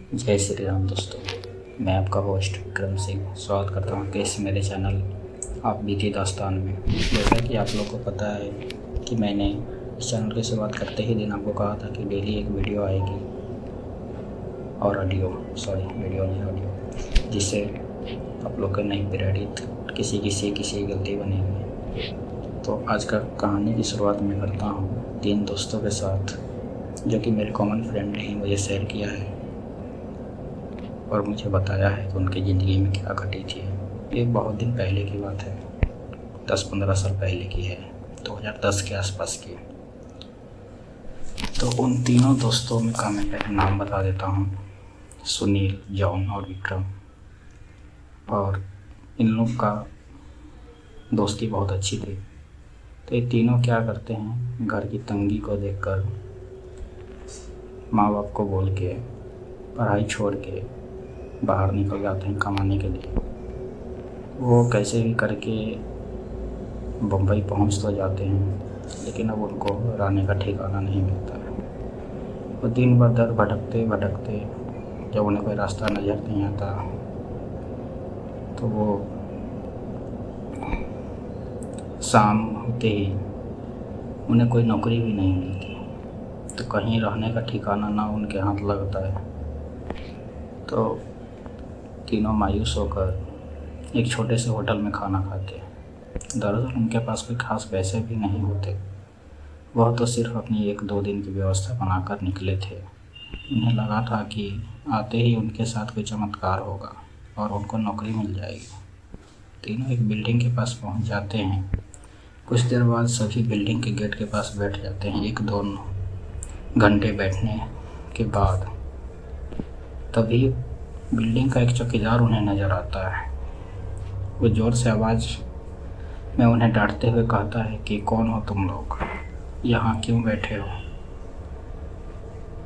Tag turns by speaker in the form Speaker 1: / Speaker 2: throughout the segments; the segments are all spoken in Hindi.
Speaker 1: जय श्री राम दोस्तों। मैं आपका होस्ट विक्रम सिंह स्वागत करता हूँ कि इस मेरे चैनल आप बीती दास्तान में। जैसा कि आप लोग को पता है कि मैंने इस चैनल की शुरुआत करते ही दिन आपको कहा था कि डेली एक वीडियो आएगी और वीडियो नहीं ऑडियो, जिससे आप लोग को नहीं प्रेरित किसी गलती बनेगी। तो आज का कहानी की शुरुआत मैं करता हूँ 3 दोस्तों के साथ, जो कि मेरे कॉमन फ्रेंड ने ही मुझे शेयर किया है और मुझे बताया है कि उनकी ज़िंदगी में क्या घटी थी। ये बहुत दिन पहले की बात है, 10-15 साल पहले की है, 2010 के आसपास की। तो उन तीनों दोस्तों में का मैं नाम बता देता हूँ, सुनील, जॉन और विक्रम। और इन लोग का दोस्ती बहुत अच्छी थी। तो ये तीनों क्या करते हैं, घर की तंगी को देखकर माँ बाप को बोल के पढ़ाई छोड़ के बाहर निकल जाते हैं कमाने के लिए। वो कैसे भी करके बम्बई पहुंच तो जाते हैं, लेकिन अब उनको रहने का ठिकाना नहीं मिलता है। वो दिन भर दर भटकते भटकते जब उन्हें कोई रास्ता नज़र नहीं आता तो वो शाम होते ही उन्हें कोई नौकरी भी नहीं मिलती, तो कहीं रहने का ठिकाना ना उनके हाथ लगता है। तो तीनों मायूस होकर एक छोटे से होटल में खाना खाते हैं। दरअसल उनके पास कोई खास पैसे भी नहीं होते, वह तो सिर्फ अपनी 1-2 दिन की व्यवस्था बनाकर निकले थे। उन्हें लगा था कि आते ही उनके साथ कोई चमत्कार होगा और उनको नौकरी मिल जाएगी। तीनों एक बिल्डिंग के पास पहुंच जाते हैं। कुछ देर बाद सभी बिल्डिंग के गेट के पास बैठ जाते हैं। 1-2 घंटे बैठने के बाद तभी बिल्डिंग का एक चौकीदार उन्हें नज़र आता है। वो ज़ोर से आवाज़ में उन्हें डांटते हुए कहता है कि कौन हो तुम लोग, यहाँ क्यों बैठे हो।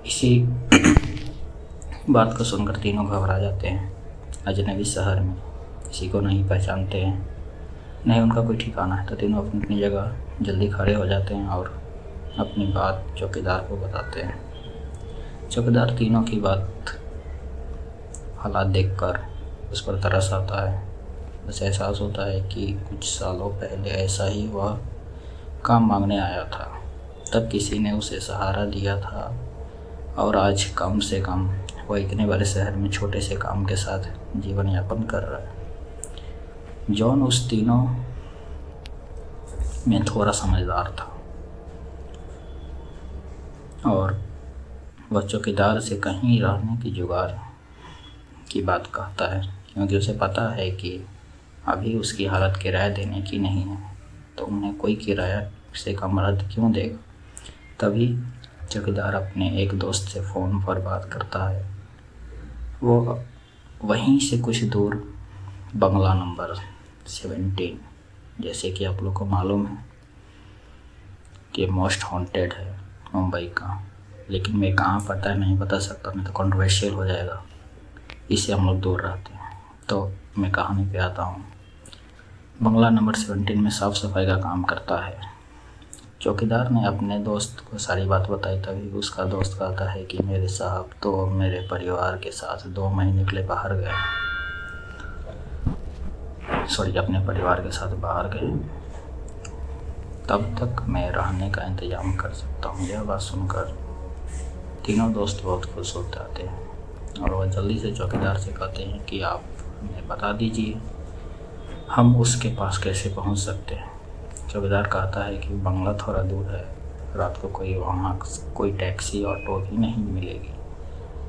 Speaker 1: इसी बात को सुनकर तीनों घबरा जाते हैं। अजनबी शहर में किसी को नहीं पहचानते हैं, नहीं उनका कोई ठिकाना है। तो तीनों अपनी अपनी जगह जल्दी खड़े हो जाते हैं और अपनी बात चौकीदार को बताते हैं। चौकीदार तीनों की बात हालात देखकर उस पर तरस आता है। बस एहसास होता है कि कुछ सालों पहले ऐसा ही वह काम मांगने आया था, तब किसी ने उसे सहारा दिया था और आज कम से कम वह इतने बड़े शहर में छोटे से काम के साथ जीवन यापन कर रहा है। जॉन उस तीनों में थोड़ा समझदार था और वह चौकीदार से कहीं रहने की जुगाड़ की बात कहता है, क्योंकि उसे पता है कि अभी उसकी हालत किराया देने की नहीं है, तो उन्हें कोई किराया से कमरा क्यों देगा। तभी चौकीदार अपने एक दोस्त से फ़ोन पर बात करता है। वो वहीं से कुछ दूर बंगला नंबर 17, जैसे कि आप लोग को मालूम है कि मोस्ट हॉन्टेड है मुंबई का, लेकिन मैं कहाँ पता है नहीं बता सकता, नहीं तो कंट्रोवर्शियल हो जाएगा, इससे हम लोग दूर रहते हैं। तो मैं कहानी पे आता हूँ। बंगला नंबर 17 में साफ़ सफाई का काम करता है। चौकीदार ने अपने दोस्त को सारी बात बताई। तभी उसका दोस्त कहता है कि मेरे साहब तो मेरे परिवार के साथ 2 महीने के लिए बाहर गए, अपने परिवार के साथ बाहर गए, तब तक मैं रहने का इंतज़ाम कर सकता हूँ। यह बात सुनकर तीनों दोस्त बहुत खुश हो जाते हैं और वह जल्दी से चौकीदार से कहते हैं कि आप हमें बता दीजिए हम उसके पास कैसे पहुंच सकते हैं। चौकीदार कहता है कि बंगला थोड़ा दूर है, रात को वहाँ कोई टैक्सी ऑटो भी नहीं मिलेगी।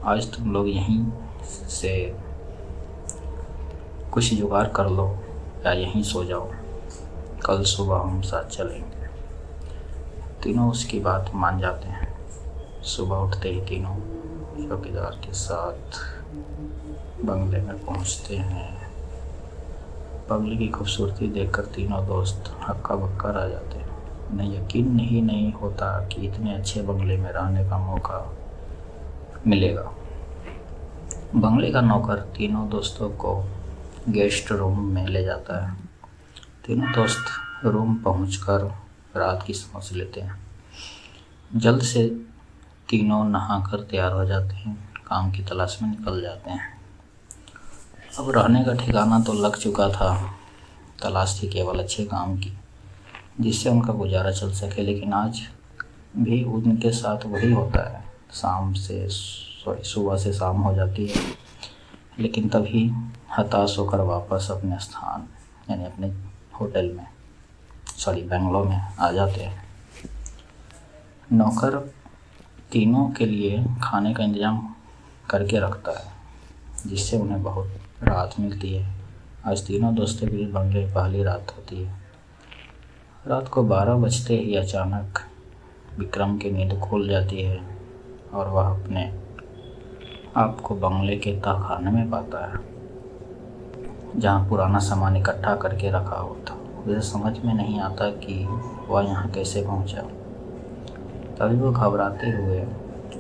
Speaker 1: आज तुम लोग यहीं से कुछ जुगाड़ कर लो या यहीं सो जाओ, कल सुबह हम साथ चलेंगे। तीनों उसकी बात मान जाते हैं। सुबह उठते ही तीनों चौकीदार के साथ बंगले में पहुंचते हैं। बंगले की खूबसूरती देखकर तीनों दोस्त हक्का बक्का रह जाते हैं। उन्हें यकीन नहीं होता कि इतने अच्छे बंगले में रहने का मौका मिलेगा। बंगले का नौकर तीनों दोस्तों को गेस्ट रूम में ले जाता है। तीनों दोस्त रूम पहुंचकर रात की समझ लेते हैं। जल्द से तीनों नहाकर तैयार हो जाते हैं, काम की तलाश में निकल जाते हैं। अब रहने का ठिकाना तो लग चुका था, तलाश थी केवल अच्छे काम की जिससे उनका गुजारा चल सके। लेकिन आज भी उनके साथ वही होता है, सुबह से शाम हो जाती है, लेकिन तभी हताश होकर वापस अपने स्थान यानी अपने होटल में बेंगलोर में आ जाते हैं। नौकर तीनों के लिए खाने का इंतज़ाम करके रखता है जिससे उन्हें बहुत राहत मिलती है। आज तीनों दोस्तों की बंगले पहली रात होती है। रात को 12 बजते ही अचानक विक्रम की नींद खुल जाती है और वह अपने आप को बंगले के तहखाने में पाता है जहाँ पुराना सामान इकट्ठा करके रखा हुआ था। उसे समझ में नहीं आता कि वह यहाँ कैसे पहुँचा। तभी वो घबराते हुए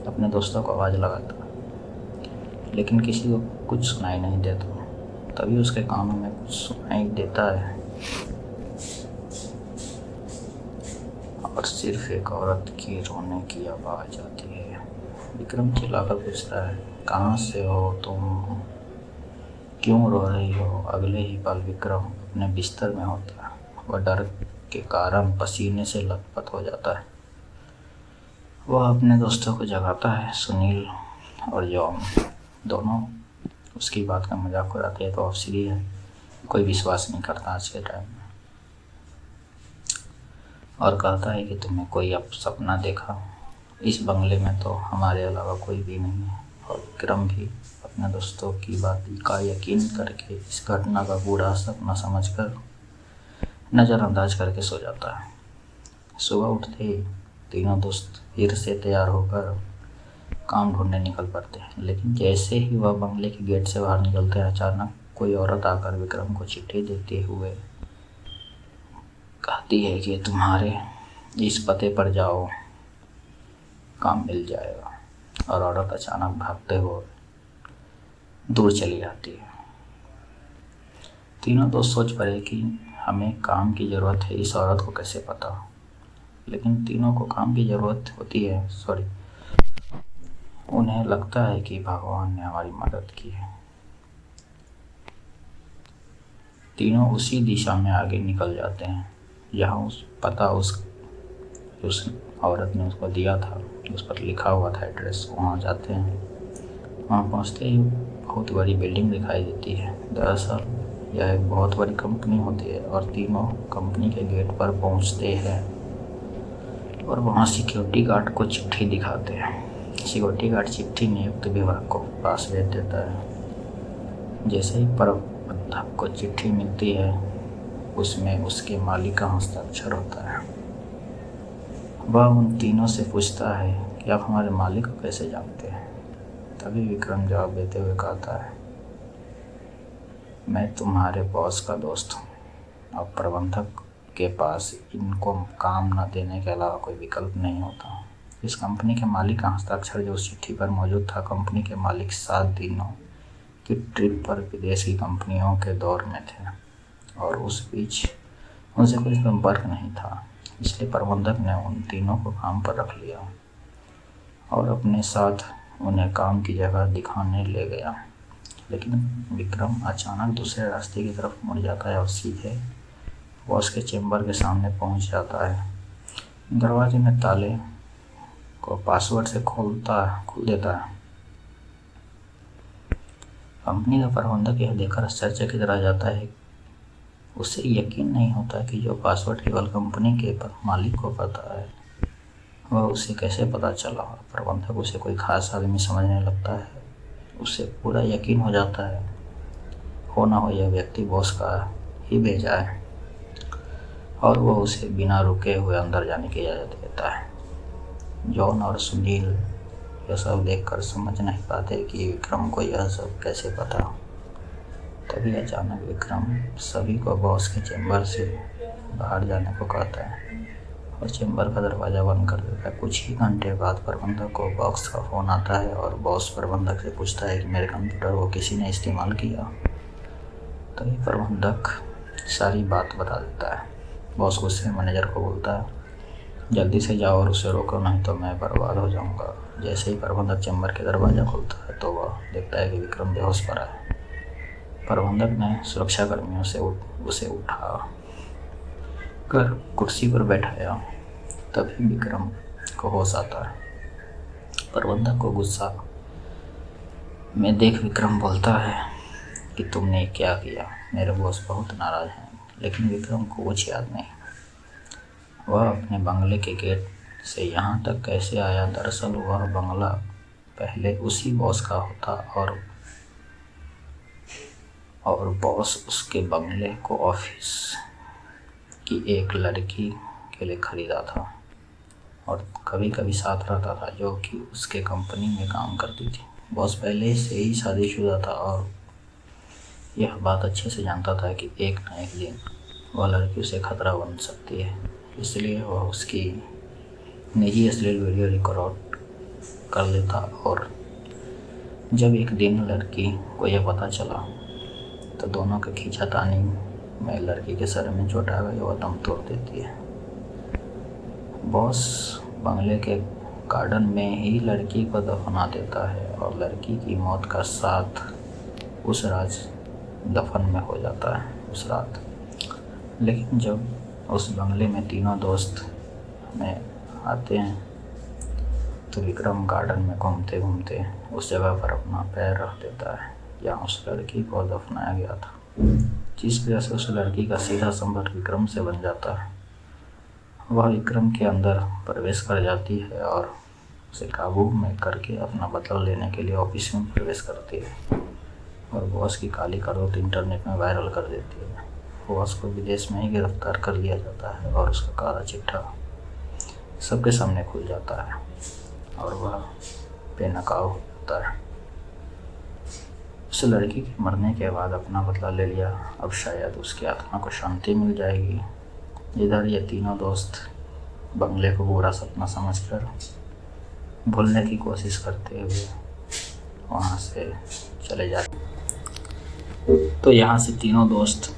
Speaker 1: अपने दोस्तों को आवाज़ लगाता, लेकिन किसी को कुछ सुनाई नहीं देता। तभी उसके कानों में कुछ सुनाई देता है और सिर्फ एक औरत की रोने की आवाज़ आती है। विक्रम चिल्लाकर पूछता है, कहाँ से हो तुम, क्यों रो रही हो? अगले ही पल विक्रम अपने बिस्तर में होता है। वह डर के कारण पसीने से लथपथ हो जाता है। वह अपने दोस्तों को जगाता है। सुनील और जॉन दोनों उसकी बात का मजाक उड़ाते हैं तो अफसरी है, कोई विश्वास नहीं करता आज के टाइम में, और कहता है कि तुमने कोई अब सपना देखा? इस बंगले में तो हमारे अलावा कोई भी नहीं है। और विक्रम भी अपने दोस्तों की बात का यकीन करके इस घटना का बूढ़ा सपना समझकर नज़रअंदाज करके सो जाता है। सुबह उठते ही तीनों दोस्त फिर से तैयार होकर काम ढूंढने निकल पड़ते हैं। लेकिन जैसे ही वह बंगले के गेट से बाहर निकलते हैं, अचानक कोई औरत आकर विक्रम को चिट्ठी देते हुए कहती है कि तुम्हारे इस पते पर जाओ, काम मिल जाएगा। और औरत अचानक भागते हुए दूर चली जाती है। तीनों दोस्त सोच पड़े कि हमें काम की ज़रूरत है, इस औरत को कैसे पता? लेकिन तीनों को काम की ज़रूरत होती है। उन्हें लगता है कि भगवान ने हमारी मदद की है। तीनों उसी दिशा में आगे निकल जाते हैं जहाँ उस औरत ने उसको दिया था, उस पर लिखा हुआ था एड्रेस। वहाँ जाते हैं। वहाँ पहुँचते ही बहुत बड़ी बिल्डिंग दिखाई देती है। दरअसल यह एक बहुत बड़ी कंपनी होती है और तीनों कंपनी के गेट पर पहुँचते हैं और वहाँ सिक्योरिटी गार्ड को चिट्ठी दिखाते हैं। सिक्योरिटी गार्ड चिट्ठी नियुक्त विभाग को पास भेज देता है। जैसे ही प्रबंधक को चिट्ठी मिलती है, उसमें उसके मालिक का हस्ताक्षर होता है। वह उन तीनों से पूछता है कि आप हमारे मालिक को कैसे जानते हैं? तभी विक्रम जवाब देते हुए कहता है, मैं तुम्हारे बॉस का दोस्त हूँ। अब प्रबंधक के पास इनको काम न देने के अलावा कोई विकल्प नहीं होता। इस कंपनी के मालिक का हस्ताक्षर जो उस चिट्ठी पर मौजूद था, कंपनी के मालिक 7 दिनों की ट्रिप पर विदेश की कंपनियों के दौर में थे और उस बीच उनसे कोई संपर्क नहीं था। इसलिए प्रबंधक ने उन तीनों को काम पर रख लिया और अपने साथ उन्हें काम की जगह दिखाने ले गया। लेकिन विक्रम अचानक दूसरे रास्ते की तरफ मुड़ जाता है और सीधे बॉस के चेम्बर के सामने पहुंच जाता है। दरवाजे में ताले को पासवर्ड से खोल देता है। कंपनी का प्रबंधक यह देखकर आश्चर्यचकित रह जाता है। उसे यकीन नहीं होता कि जो पासवर्ड केवल कंपनी के मालिक को पता है, वह उसे कैसे पता चला। प्रबंधक उसे कोई खास आदमी समझने लगता है। उसे पूरा यकीन हो जाता है हो ना हो यह व्यक्ति बॉस का ही भेजा है और वह उसे बिना रुके हुए अंदर जाने की इजाज़त देता है। जॉन और सुनील यह सब देखकर समझ नहीं पाते कि विक्रम को यह सब कैसे पता। तभी अचानक विक्रम सभी को बॉस के चेम्बर से बाहर जाने को कहता है और चेम्बर का दरवाज़ा बंद कर देता है। कुछ ही घंटे बाद प्रबंधक को बॉक्स का फ़ोन आता है और बॉस प्रबंधक से पूछता है कि मेरे कंप्यूटर को किसी ने इस्तेमाल किया। तभी प्रबंधक सारी बात बता देता है। बॉस गुस्से में मैनेजर को बोलता है, जल्दी से जाओ और उसे रोको, नहीं तो मैं बर्बाद हो जाऊंगा। जैसे ही प्रबंधक चेम्बर के दरवाज़ा खोलता है तो वह देखता है कि विक्रम बेहोश पड़ा है। प्रबंधक ने सुरक्षाकर्मियों से उसे उठा कर कुर्सी पर बैठाया। तभी विक्रम को होश आता है। प्रबंधक को गुस्सा में देख विक्रम बोलता है कि तुमने क्या किया। मेरे बॉस बहुत नाराज़ हैं। लेकिन विक्रम को कुछ याद नहीं। वह अपने बंगले के गेट से यहाँ तक कैसे आया। दरअसल वह बंगला पहले उसी बॉस का होता और बॉस उसके बंगले को ऑफिस की एक लड़की के लिए खरीदा था और कभी कभी साथ रहता था, जो कि उसके कंपनी में काम करती थी। बॉस पहले से ही शादीशुदा था और यह बात अच्छे से जानता था कि एक न एक दिन वह लड़की उसे खतरा बन सकती है। इसलिए वह उसकी निजी अश्लील वीडियो रिकॉर्ड कर लेता और जब एक दिन लड़की को यह पता चला तो दोनों के खींचातानी में लड़की के सर में चोट आ गई। वह दम तोड़ देती है। बॉस बंगले के गार्डन में ही लड़की को दफना देता है और लड़की की मौत का साथ उस रात दफन में हो जाता है उस रात। लेकिन जब उस बंगले में तीनों दोस्त में आते हैं तो विक्रम गार्डन में घूमते घूमते उस जगह पर अपना पैर रख देता है जहाँ उस लड़की को दफनाया गया था, जिस वजह से उस लड़की का सीधा संपर्क विक्रम से बन जाता है। वह विक्रम के अंदर प्रवेश कर जाती है और उसे काबू में करके अपना बदला लेने के लिए ऑफिस में प्रवेश करती है और बॉस की काली करतूत इंटरनेट में वायरल कर देती है। बॉस को विदेश में ही गिरफ्तार कर लिया जाता है और उसका काला चिट्ठा सबके सामने खुल जाता है और वह बेनकाब होता है। उस लड़की के मरने के बाद अपना बदला ले लिया। अब शायद उसकी आत्मा को शांति मिल जाएगी। इधर ये तीनों दोस्त बंगले को बुरा सपना समझकर भूलने की कोशिश करते हुए वहाँ से चले जाते। तो यहाँ से तीनों दोस्त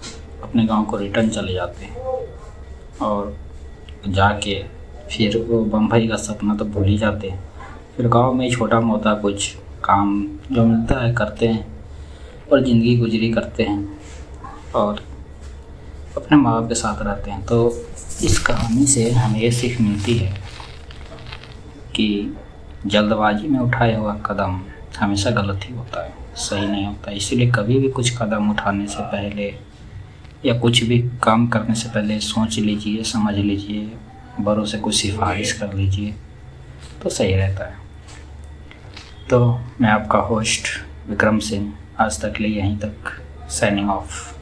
Speaker 1: अपने गांव को रिटर्न चले जाते हैं और जाके फिर वो बम्बई का सपना तो भूल ही जाते हैं। फिर गांव में छोटा मोटा कुछ काम जो मिलता है करते हैं और ज़िंदगी गुजरी करते हैं और अपने माँ बाप के साथ रहते हैं। तो इस कहानी से हमें ये सीख मिलती है कि जल्दबाजी में उठाया हुआ कदम हमेशा गलत ही होता है, सही नहीं होता। इसीलिए कभी भी कुछ कदम उठाने से पहले या कुछ भी काम करने से पहले सोच लीजिए, समझ लीजिए, बड़ों से कुछ सिफारिश कर लीजिए तो सही रहता है। तो मैं आपका होस्ट विक्रम सिंह आज तक के लिए यहीं तक साइनिंग ऑफ।